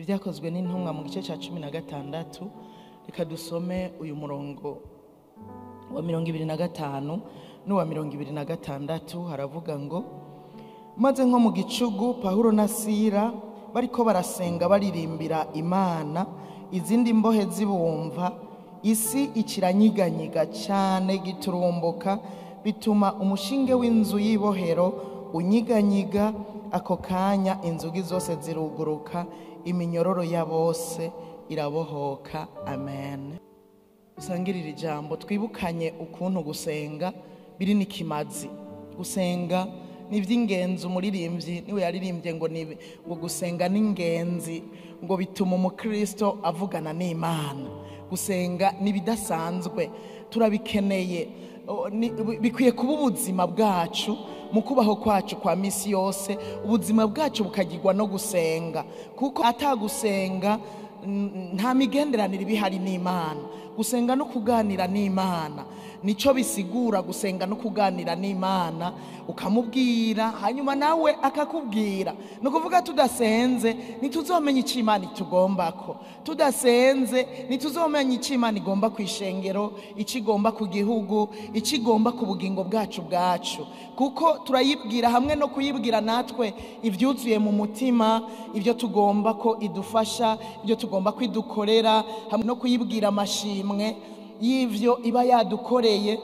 ibyakozwe n'intumwa mu gice cya 16 reka dusome uyu murongo wa 25 n'uwa 26 haravuga ngo maze nko mu gicugu Pawulo na Sila bariko barasenga baririmbira Imana izindi mbohe zibumva isi ikiranyiganyiga cyane giturumbuka bituma umushinge w'inzu y'ibohero unyiganyiga ako kanya inzugi zose ziruguruka iminyororo ya bose irabohoka. Amen. Usangirira ijambo twibukanye ukuntu gusenga biri n'ikimazi. Gusenga ni iby'ingenzi. Umuririmbyi niwe yaririmbye ngo gusenga n'ingenzi ngo bituma umukristo avugana n'Imana. Gusenga ni bidasanzwe, turabikeneye, bikwiye kuba ubuzima bwacu mu kubaho kwacu kwa misi yose. Ubuzima bwacu bukagirwa no gusenga, kuko atagusenga nta migenderanire bihari n'Imana. Gusenga no kuganira n'Imana nico bisigura. Gusenga no kuganira n'Imana ukamubwira hanyuma nawe akakubwira. No kuvuga tudasenze nituzomenya icyo Imana itugombako. Tudasenze nituzomenya icyo Imana igomba kwishengero, icyo igomba ku gihugu, icyo igomba ku bugingo bwacu kuko turayibwira hamwe no kuyibwira natwe ivyuzuye mu mutima, ibyo tugomba ko idufasha, ibyo tugomba kwidukorera, hamwe no kuyibwira amashimwe y'ivyo iba yadukoreye.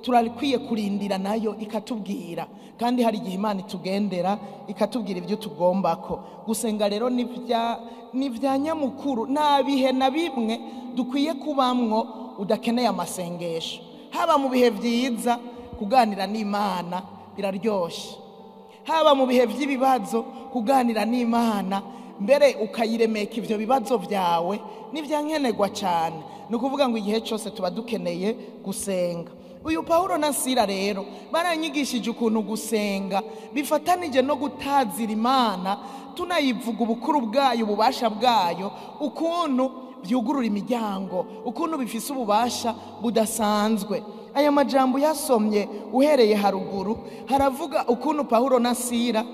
Turakwiye kurindira nayo ikatubwira, kandi hari igihe Imana itugendera ikatubwira ibyo tugombako. Gusenga rero ni vya nyamukuru, nta bihe na bimwe dukwiye kubamwo udakeneye amasengesho. Haba mu bihe vyiza kuganira n'Imana biraryoshe, haba mu bihe vy'ibibazo kuganira n'Imana, mbere ukayiremeka ivyo bibazo vyawe n'ivyankenerwa cyane. Ni ukuvuga ngo igihe cyose tuba dukeneye gusenga. Uyu Pawulo na Sila rero baranyigishije ukuntu gusenga bifatanije no gutazira Imana, tunayivuga ubukuru bwayo, ububasha bwayo, ukuntu byugurura imiryango, ukuntu bifise ububasha budasanzwe. Aya majambo yasomye uhereye haruguru haravuga ukuntu Pawulo na Sila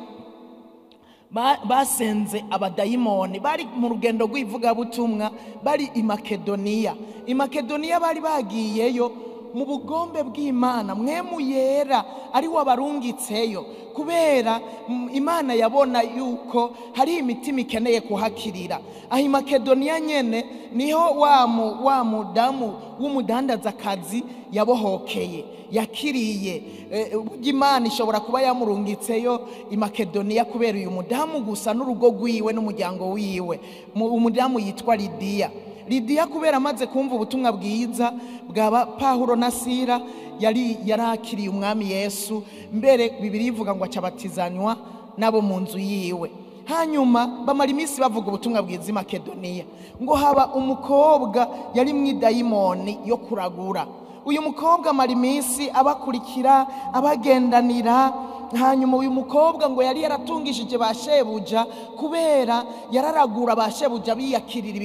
basenze abadayimoni. Bari mu rugendo rw'ivugabutumwa, bari i Makedoniya. I Makedoniya bari bagiyeyo mu bugombe bw'Imana, mwemu yera ari wabarungitseyo, kubera Imana yabona yuko hari imitima ikeneye kuhakirira. Aho i Makedoniya nyene niho wa mudamu w'umudandazakazi yabohokeye, yakiriye. Imana ishobora kuba yamurungitseyo i Makedoniya kubera uyu mudamu gusa n'urugo rwiwe n'umuryango wiwe. Umudamu yitwa Lidiya kubera amaze kumva ubutumwa bwiza bwa Pawulo na Sila yarakiriye umwami Yesu. Mbere Bibiliya ivuga ngo acabatizanywa nabo mu nzu yiwe. Hanyuma bamara iminsi bavuga ubutumwa bwiza i Makedoniya, ngo haba umukobwa yari mw'idayimoni yo kuragura. Uyu mukobwa amara iminsi abakurikira, abagendanira. Hanyuma uyu mukobwa ngo yari yaratungishije ba shebuja, kubera yararagura ba shebuja biyakirira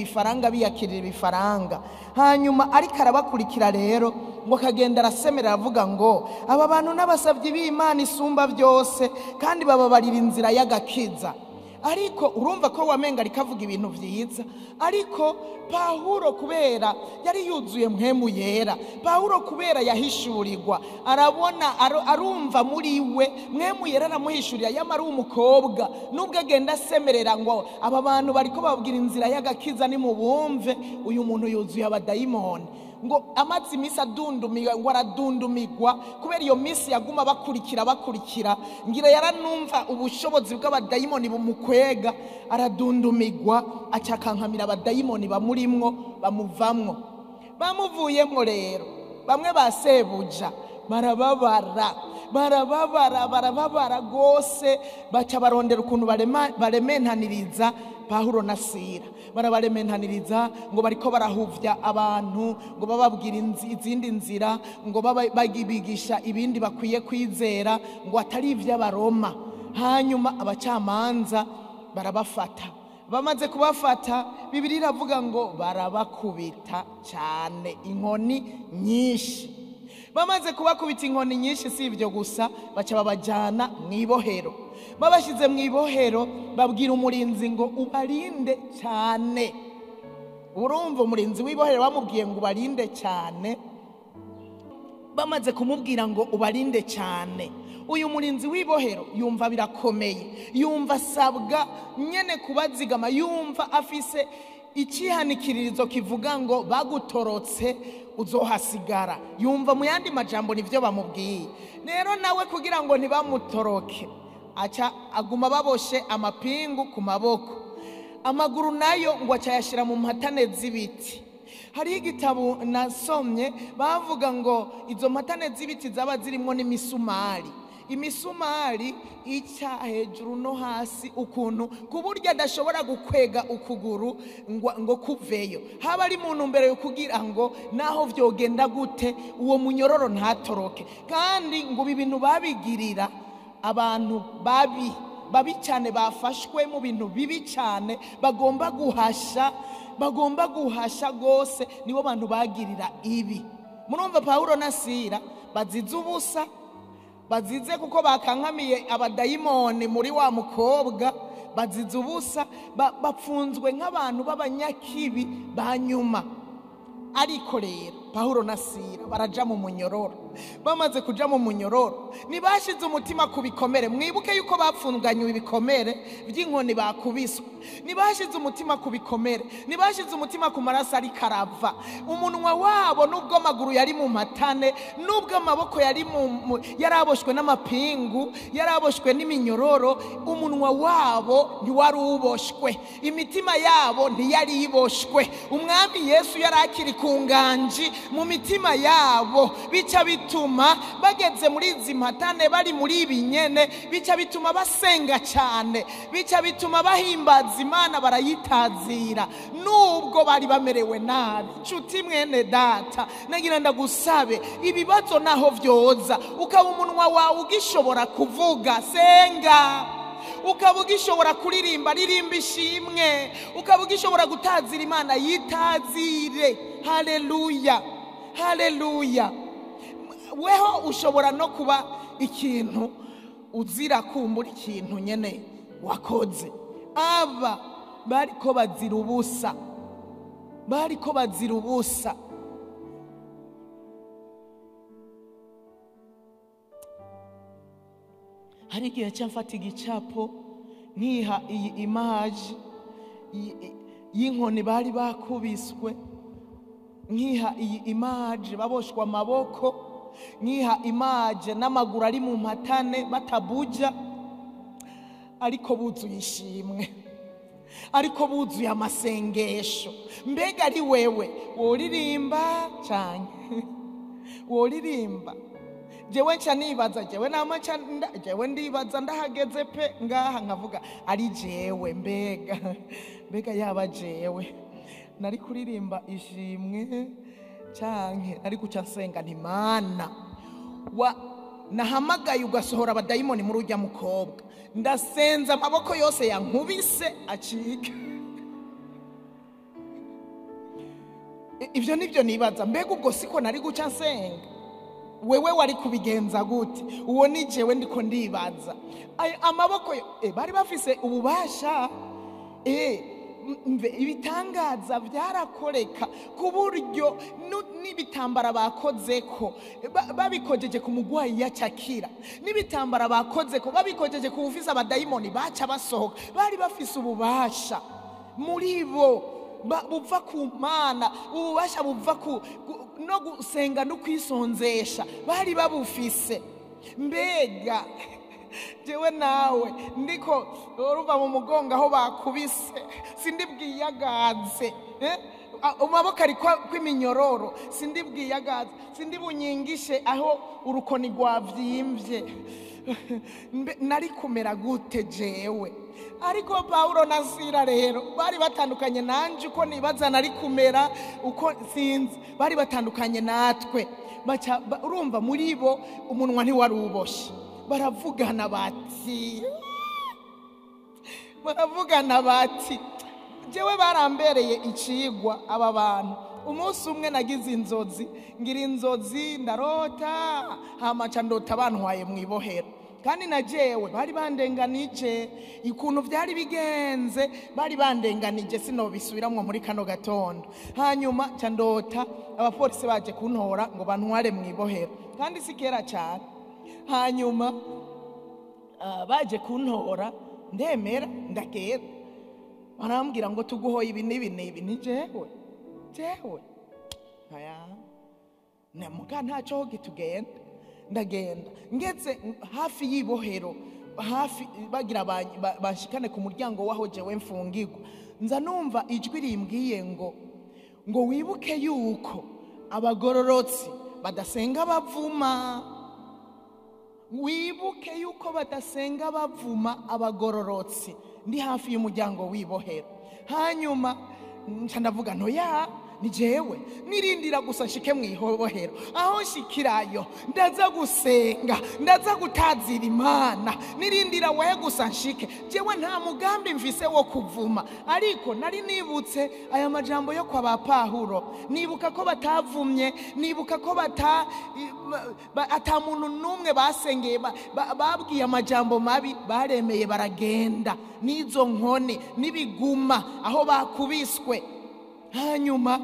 ibifaranga. Hanyuma ariko arabakurikira rero, ngo akagenda arasemerera avuga ngo aba bantu n'abasavyi b'Imana isumba byose, kandi bababarira inzira y'agakiza. Ariko urumva ko wamenga rikavuga ibintu vyiza. Ariko Pawulo kubera yari yuzuye mpemu yera, Pawulo kubera yahishurirwa, arabona arumva muri we mpemu yera aramuhishurira. Yamara umukobwa nubwo agenda asemerera ngo aba bantu bariko babwira inzira y'agakiza ni mubumve, uyu muntu yuzuye abadayimoni. Ngo amazi imisi adundumigwa, ngo aradundumigwa kubera iyo misi yaguma bakurikira. Ngira yaranumva ubushobozi bw'abadayimoni bumukwega, aradundumigwa, acakankamira abadayimoni bamurimwo bamuvamwo. Bamuvuyemwo rero bamwe basebuja barababara gose, baca barondera ukuntu barementaniriza Pawulo na Sila. Barabarementaniriza ngo bariko barahuvya abantu, ngo bababwira izindi nzira, ngo bagibigisha ibindi bakwiye kwizera, ngo atari ivy'Abaroma. Hanyuma abacamanza barabafata. Bamaze kubafata, Bibiliya iravuga ngo barabakubita cyane inkoni nyinshi. Bamaze kubakubita inkoni nyinshi, si ibyo gusa, baca babajana mw'ibohero. babashize mu ibohero babwira umurinzi ngo ubarinde cyane. Urumva umurinzi w'ibohero bamubwiye ngo ubarinde cyane. Bamaze kumubwira ngo ubarinde cyane, uyu murinzi w'ibohero yumva birakomeye, yumva asabwa nyene kubazigama, yumva afise ikihanikiririzo kivuga ngo bagutorotse uzohasigara. Yumva mu yandi majambo nivyo bamubwiye. Rero nawe kugira ngo ntibamutoroke aca aguma baboshe amapingu ku maboko, amaguru nayo ngo acayashira mu mpatane z'ibiti. Hari igitabo nasomye bavuga ngo izo mpatane z'ibiti zaba zirimo n'imisumari. Imisumari ica hejuru no hasi ukuntu kuburyo adashobora gukwega ukuguru ngo kuveyo. Haba ari mu ntumbero yo kugira ngo naho vyogenda gute uwo munyororo ntatoroke. Kandi ngo ibintu babigirira abantu babi cyane, bafashwe mu bintu bibi cyane, bagomba guhasha gose, nibo bantu bagirira ibi. Murumva Paulo na Sila bazize ubusa, bazize kuko bakankamiye abadayimoni muri wa mukobwa, bazize ubusa, bapfunzwe nk'abantu b'abanyakibi banyuma. Ariko rero Paulo na Sila baraja mu munyororo. Bamaze kuja mu munyororo nibashize umutima ku bikomere. Mwibuke yuko bapfunganywe ibikomere by'inkoni bakubiswe. Nibashize umutima ku bikomere, nibashize umutima ku maraso ari karava. Umunwa wabo nubwo amaguru yari mu matane, nubwo amaboko yaraboshwe n'amapingu, yaraboshwe n'iminyororo, umunwa wabo ntiwari uboshwe, imitima yabo ntiyari iboshwe. Umwami Yesu yarakiri kunganji mu mitima yabo, bica bituma bageze muri izi mpatane, bari muri ibinyene, bica bituma basenga cyane, bica bituma bahimbaza Imana, barayitazira nubwo bari bamerewe nabi. Nshuti mwene data, nagira ndagusabe ibibazo naho vyoza, ukaba umunwa wawe ugishobora kuvuga, senga. Ukaba ugishobora kuririmba, ririmba ishimwe. Ukaba ugishobora gutazira Imana, yitazire. Haleluya, haleluya. Weho ushobora no kuba ikintu uzira kumbura ikintu nyene wakoze. Aba bariko bazira ubusa, bariko bazira ubusa. Hari igihe cyamfata igicapo nkiha iyi image y'inkoni bari bakubiswe, nkiha iyi image baboshwa amaboko, nkiha image n'amaguru ari mu mpatane batabuja, ariko buzuye ishimwe, ariko buzuye amasengesho. Mbega ari wewe woririmba cyane, woririmba. Jewe nca nibaza, jewe ndibaza ndahageze pe ngaha nkavuga ari jewe, mbega yaba jewe nari kuririmba ishimwe canke nari guca nsenga nti Mana nahamagaye ugasohora abadayimoni muri urya mukobwa, ndasenza amaboko yose yankubise acika. Ivyo nivyo nibaza, mbega ubwo siko nari guca nsenga? Wewe wari kubigenza gute? Uwo ni jewe ndiko ndibaza. Amaboko bari bafise ububasha, ibitangaza byarakoreka ku buryo n'ibitambara bakozeko babikojeje ku mugwayi yacakira, n'ibitambara bakozeko babikojeje ku bufisa abadayimoni baca basohoka. Bari bafise ububasha muri bo buva ku Mana, ububasha buva no gusenga no kwisonzesha, bari babufise. Mbega jewe nawe ndiko uruva mu mugongo aho bakubise, sindibwiyagaze umaboko ari kw'iminyororo, sindibwiyagaze, sindibunyigishe aho urukoni rwavyimbye. Nari kumera gute jewe? Ariko Paulo na Sila rero bari batandukanye nanje, uko nibaza nari kumera uko sinzi, bari batandukanye natwe. Urumva muri bo umunwa ntiwari uboshe, baravugana bati jewe barambereye icigwa aba bantu. Umunsi umwe nagize inzozi, ngira inzozi ndarota, hamaca ndota bantwaye mu ibohero. kandi na jewe bari bandenganije ikuntu byari bigenze, bari bandenganije sinobisubiramwo muri kano gatondo. Hanyuma ndota abapolisi baje kuntora ngo bantware mu ibohero, kandi sikera cyane. Hanyuma baje kuntora ndemera ndagenda, barambwira ngo tuguhoye ibi n'ibi. Ni jewe aya muga ntacyo gitugenda. Ndagenda ngeze hafi y'ibohero, hafi bagira bashikane ku muryango waho jewe mfungirwa, nza numva ijwi rimbwiye ngo wibuke yuko abagororotsi badasenga bavuma, wibuke yuko badasenga bavuma abagororotsi. Ndi hafi y'umuryango w'ibohero. Hanyuma ndavuga ntoya ni jewe nirindira gusa nshike mu ibohero. Aho nshikirayo ndaza gusenga, ndaza gutazira Imana, nirindira wewe gusa nshike. Jewe nta mugambi mvise wo kuvuma, ariko nari nibutse aya majambo yo kwa Pawulo. Nibuka ko batavumye, nibuka ko ata muntu numwe basengeye babwiye amajambo mabi, baremeye baragenda n'izo nkoni n'ibiguma aho bakubiswe. Hanyuma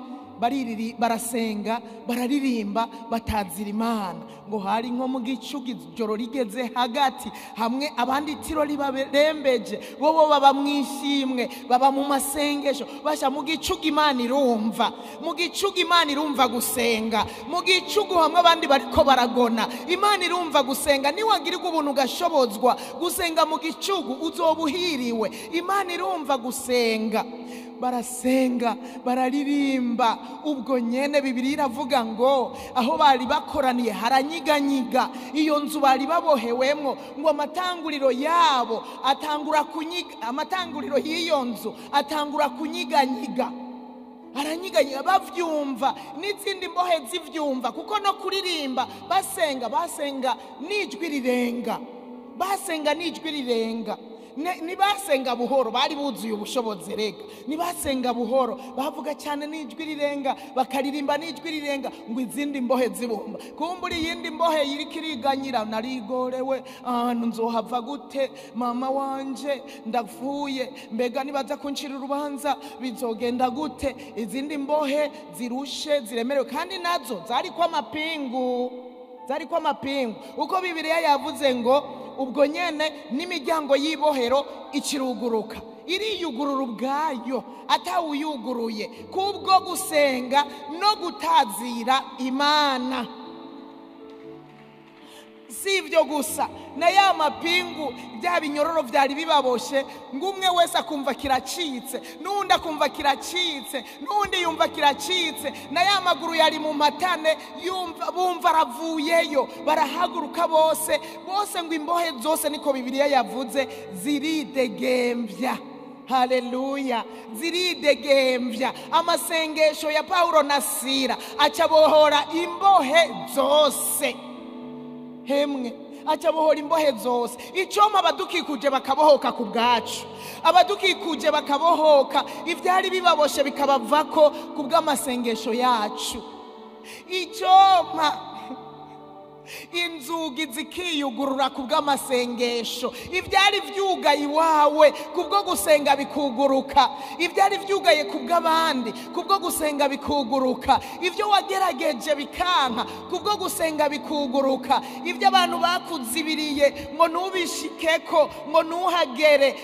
barasenga, bararirimba, batazira Imana. Ngo hari nko mu gicugu ijoro rigeze hagati, hamwe abandi tiro ribarembeje, bobo baba mwishimwe, baba mu masengesho. Basha mu gicugu Imana irumva, mu gicugu Imana irumva gusenga, mu gicugu hamwe abandi bariko baragona, Imana irumva gusenga. Niwagirirwa ubuntu gashobozwa gusenga mu gicugu uzobuhiriwe. Imana irumva gusenga. Barasenga, bararirimba. Ubwo nyene Bibiliya iravuga ngo aho bari bakoraniye haranyiganyiga. Iyo nzu bari babohewemwo, ngo amatanguriro yabo atangura kunyiga, amatanguriro y'iyo nzu atangura kunyiganyiga. Aranyiganyiga bavyumva, n'izindi mbohe zivyumva, kuko no kuririmba basenga n'ijwi rirenga, basenga n'ijwi rirenga. Nibasenga buhoro, bari buzuye ubushobozi rega. Nibasenga buhoro, bavuga cyane n'ijwi rirenga, bakaririmba n'ijwi rirenga, ngo izindi mbohe zibumba. Kumbura iyindi mbohe yirikiriganyira, narigorewe, ahantu nzohava gute, mama wanje ndapfuye, mbega nibaza kunshira urubanza bizogenda gute. Izindi mbohe zirushe, ziremerewe, kandi nazo zari kwa mapingu, uko Bibiliya yavuze ngo ubwo nyene n'imiryango y'ibohero ikiruguruka, iriyugurura ubwayo atawuyuguruye, kubwo gusenga no gutazira Imana. Si ibyo gusa, na ya mapingu bya binyororo byari bibaboshe, ngo umwe wese akumva kiracitse, n'undi akumva kiracitse, n'undi yumva kiracitse. Na ya maguru yari mu matane bumva aravuyeyo, barahaguruka bose ngo imbohe zose, niko Bibiliya yavuze, ziridegembya. Haleluya, ziridegembya. Amasengesho ya Pawulo na Sila acabohora imbohe zose hemwe, acabohora imbohe zose. Icoma abadukikuje bakabohoka ku bwacu, abadukikuje bakabohoka, ivyari bibaboshe bikabavako ku bw'amasengesho yacu. Icoma inzugi zikiyugurura ku bw'amasengesho, ivyari vyugaye iwawe kubwo gusenga bikuguruka, ivyari vyugaye ku bw'abandi kubwo gusenga bikuguruka, ivyo wagerageje bikanka kubwo gusenga bikuguruka, ivyo abantu bakuzibiriye ngo ntubishikeko, ngo ntuhagere,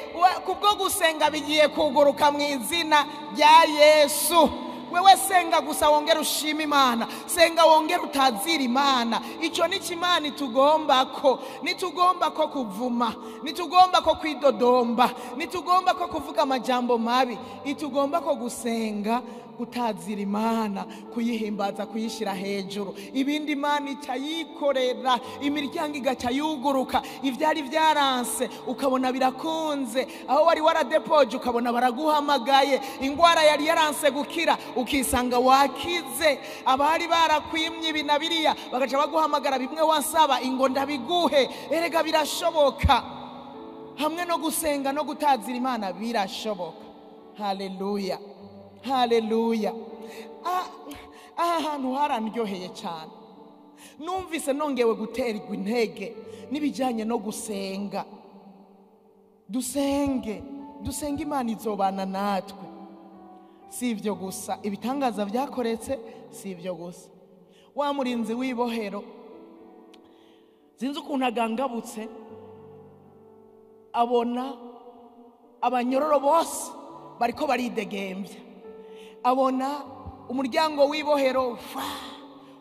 kubwo gusenga bigiye kuguruka mu izina rya Yesu. Wewe senga gusa, wongera ushima Imana, senga wongera utazira Imana. Ico ni kimana itugombako, nitugombako kuvuma, nitugombako kwidodomba, nitugombako kuvuga amajambo mabi, itugombako gusenga, gutazira Imana, kuyihimbaza, kuyishira hejuru. Ibindi Imana itayikorera, imiryango igaca yuguruka. Ivyari vyaranse ukabona birakunze, aho wari waradepoje ukabona baraguhamagaye. Ingwara yari yaranse gukira ukisanga wakize. Abari barakwimye ibi na biriya bagaca baguhamagara, bimwe wasaba ingo ndabiguhe. Erega birashoboka, hamwe no gusenga no gutazira Imana birashoboka. Haleluya, haleluya. Aha hantu harandyoheye cyane, numvise nongewe guterwa intege n'ibijyanye no gusenga. Dusenge Imana izobana natwe. Si ibyo gusa, ibitangaza byakoretse, si ibyo gusa. Wa murinzi w'ibohero sinzi ukuntu agangabutse, abona abanyororo bose bariko baridegembya, abona umuryango w'ibohero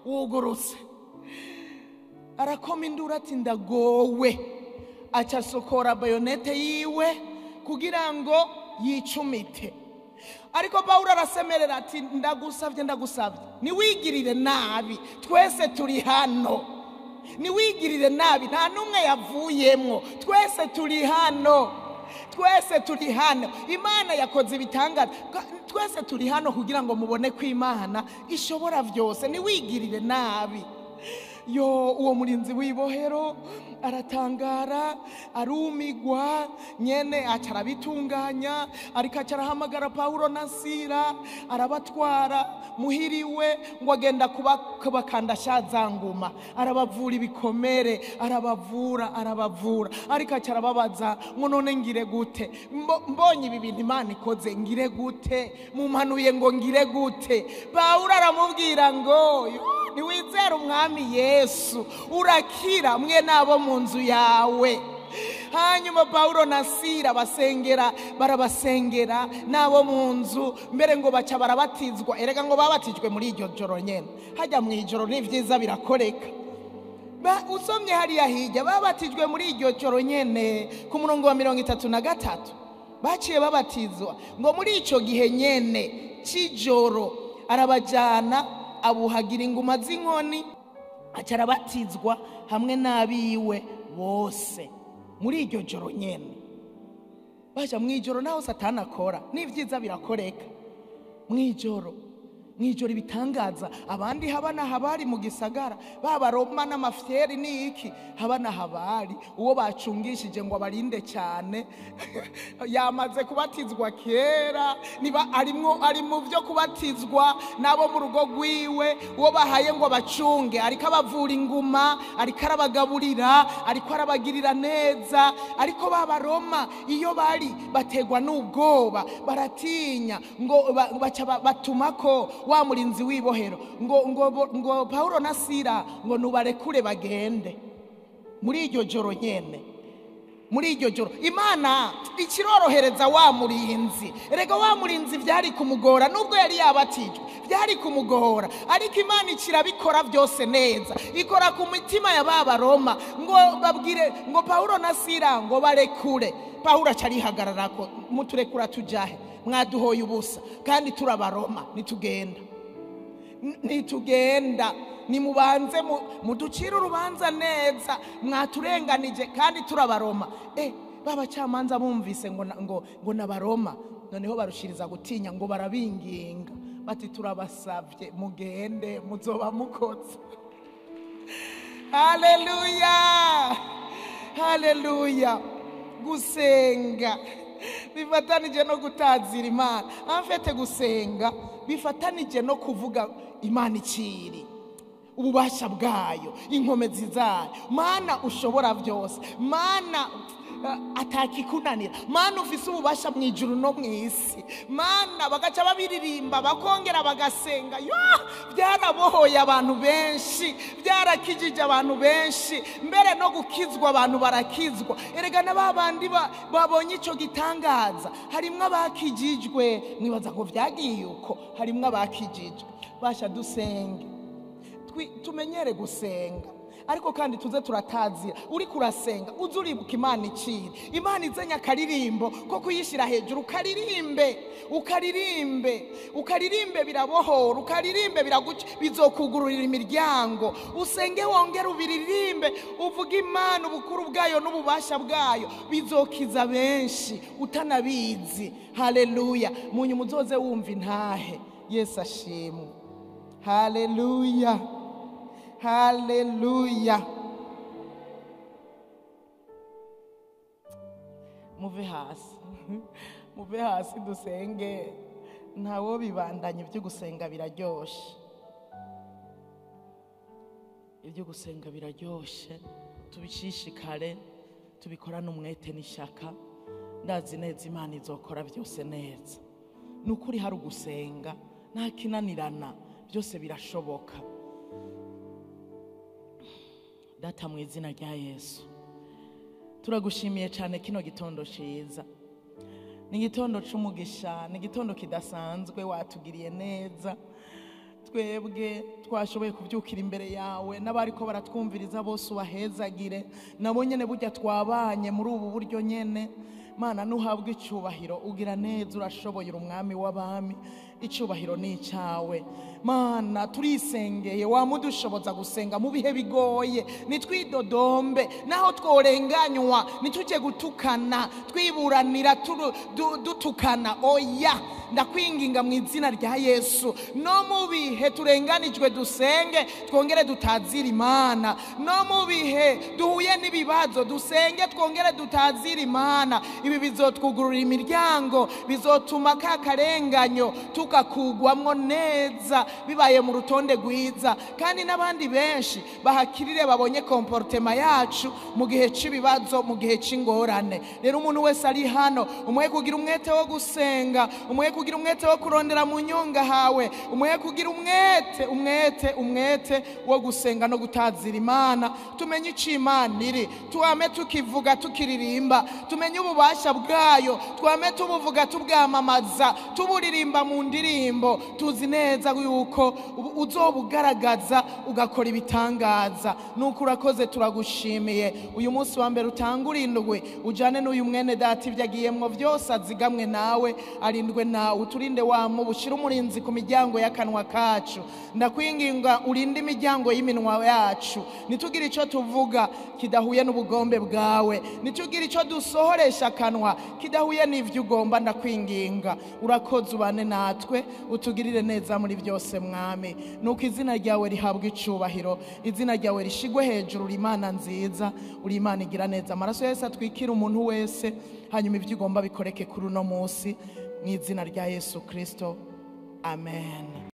wugurutse, arakoma induru ati ndagowe, aca sokora bayonete yiwe kugira ngo yicumite. Ariko Pawulo arasemerera ati ndagusavye niwigirire nabi, twese turi hano. Niwigirire nabi, nta numwe yavuyemwo, twese turi hano. Imana yakoze ibitangaza, twese turi hano kugira ngo mubone ko Imana ishobora byose. Niwigirire nabi. Uwo murinzi w'ibohero aratangara, arumigwa nyene, acarabitunganya, ariko acarahamagara Pawulo na Sila, arabatwara muhiriwe ngo agenda kubakanda shazanguma, arabavura ibikomere, arabavura, ariko acarababaza ngo none ngire gute, mbonye ibi bintu Imana ikoze ngire gute, mumpanuye ngo ngire gute. Pawulo aramubwira ngo niwizera umwami Yesu urakira, mwe nabo mu nzu yawe. Hanyuma Pawulo na Sila barabasengera nabo mu nzu, mbere ngo baca barabatizwa. Erega ngo babatijwe muri iryo joro nyene, hajya mu ijoro n'ivyiza birakoreka. Usomye hariya hirya, babatijwe muri iryo joro nyene ku murongo wa 33 baciye babatizwa. Ngo muri ico gihe nyene c'ijoro arabajana, abuhagira inguma z'inkoni, acarabatizwa hamwe n'abiwe bose muri iryo joro nyene. Baja mwijoro naho Satani akora n'ivyiza birakoreka. Mwijoro ibitangaza, abandi habana habari mu gisagara, b'Abaroma n'amafyeri n'iki, habana habari uwo bacungishije ngo abarinde cyane yamaze kubatizwa kera, niba ari mu byo kubatizwa nabo mu rugo rwiwe, uwo bahaye ngo abacunge, ariko abavura inguma, ariko arabagaburira, ariko arabagirira neza. Ariko b'Abaroma iyo bari bategwa n'ubwoba, baratinya, ngo batumako wa murinzi w'ibohero ngo Pawulo na Sila ngo nubarekure bagende muri iryo joro nyene. Muri iryo joro Imana ikirorohereza wa murinzi. Erega wa murinzi byari kumugora, nubwo yari yabatijwe byari kumugora, ariko Imana ikirabikora byose neza, ikora ku mitima ya b'Abaroma ngo babwire ngo Pawulo na Sila ngo barekure. Pawulo acarihagararako, muturekura tujahe, mwaduhoye ubusa kandi turabaroma, nitugenda nimubanze muducira urubanza neza, mwaturenganije kandi turabaroma. Babacamanza bumvise ngo nabaroma, noneho barushiriza gutinya, ngo barabinginga bati turabasavye mugende, muzoba mukoze. Haleluya. Gusenga bifatanije no gutazira Imana. Amfete gusenga bifatanije no kuvuga Imana ikiri, ububasha bwayo, inkomezi zayo. Mana ushobora byose, Mana atakikunanira, Mana ufise ububasha mu ijuru no mu isi. Mana bagaca babiririmba, bakongera bagasenga. Byarabohoye abantu benshi, byarakijije abantu benshi, mbere no gukizwa abantu barakizwa. Erega na babandi babonye ico gitangaza, harimwe abakijijwe. Mwibaza ngo vyagiye uko? Harimwe abakijijwe. Basha dusenge, tumenyere gusenga, ariko kandi tuze turatazira. Uri kurasenga uze uribuka Imana ikiri. Imana izenya akaririmbo ko kuyishira hejuru, ukaririmbe birabohora, ukaririmbe bizokugururira imiryango. Usenge wongere ubiririmbe, uvuga Imana ubukuru bwayo n'ububasha bwayo, bizokiza benshi utanabizi. Haleluya. Munyuma uzoze wumva intahe. Yesu ashimwe. Haleluya. Muve hasi dusenge. Ntawo bibandanye byo gusenga biraryoshe. ibyo gusenga biraryoshe, tubishishikare, tubikorane umwete n'ishaka. Ndazi neza Imana izokora byose neza. Nukuri hari ugusenga nta kinanirana, byose birashoboka. Data mu izina rya Yesu, turagushimiye cyane kino gitondo ciza. Ni igitondo c'umugisha, ni igitondo kidasanzwe, watugiriye neza. Twebwe twashoboye kubyukira imbere yawe, n'abariko baratwumviriza bose ubahezagire. Nabo nyene burya twabanye muri ubu buryo nyene. Mana nuhabwe icyubahiro, ugira neza, urashoboye, umwami w'abami, icyubahiro ni icyawe. Mana turisengeye, wamudushoboza gusenga mu bihe bigoye, nitwidodombe naho tworenganywa, nitujye gutukana twiburanira dutukana. Oya, ndakwinginga mu izina rya Yesu, no mu bihe turenganijwe dusenge, twongere dutazira Imana. No mu bihe duhuye n'ibibazo dusenge, twongere dutazira Imana. Ibi bizotwugurura imiryango, bizotuma ka karenganyo tukakugwamwo neza, bibaye mu rutonde rwiza, kandi n'abandi benshi bahakirire babonye comportement yacu mu gihe cy'ibibazo, mu gihe cy'ingorane. Rero umuntu wese ari hano, umwe kugira umwete wo gusenga, umwe kugira umwete wo kurondera mu nyonga hawe, umwe kugira umwete wo gusenga no gutazira Imana. Tumenye icyo Imana iri, twame tukivuga tukiririmba, tumenye ububasha bwayo, twame tubuvuga tubwamamaza, tuburirimba mu ndirimbo. Tuzi neza yuko uzobugaragaza ugakora ibitangaza. Nuko urakoze, turagushimiye. Uyu munsi wa mbere utangurindwe, ujane n'uyu mwene data ibyo agiyemwo byose azigamwe nawe, arindwe nawe. Uturinde wamo, bushira umurinzi ku miryango y'akanwa kacu. Ndakwinginga urinde imiryango y'iminwa yacu, nitugire icyo tuvuga kidahuye n'ubugombe bwawe, nitugire icyo dusohoresha akanwa kidahuye n'ivyo ugomba. Ndakwinginga urakoze, ubane natwe, utugirire neza muri byose mwami. Nuko izina ryawe rihabwa icubahiro, izina ryawe rishigwe hejuru. Uri Imana nziza, uri Imana igira neza. Amaraso Yesu atwikira umuntu wese, hanyuma ibyo ugomba bikoreke kuri uno munsi, mu izina rya Yesu Kristo, amen.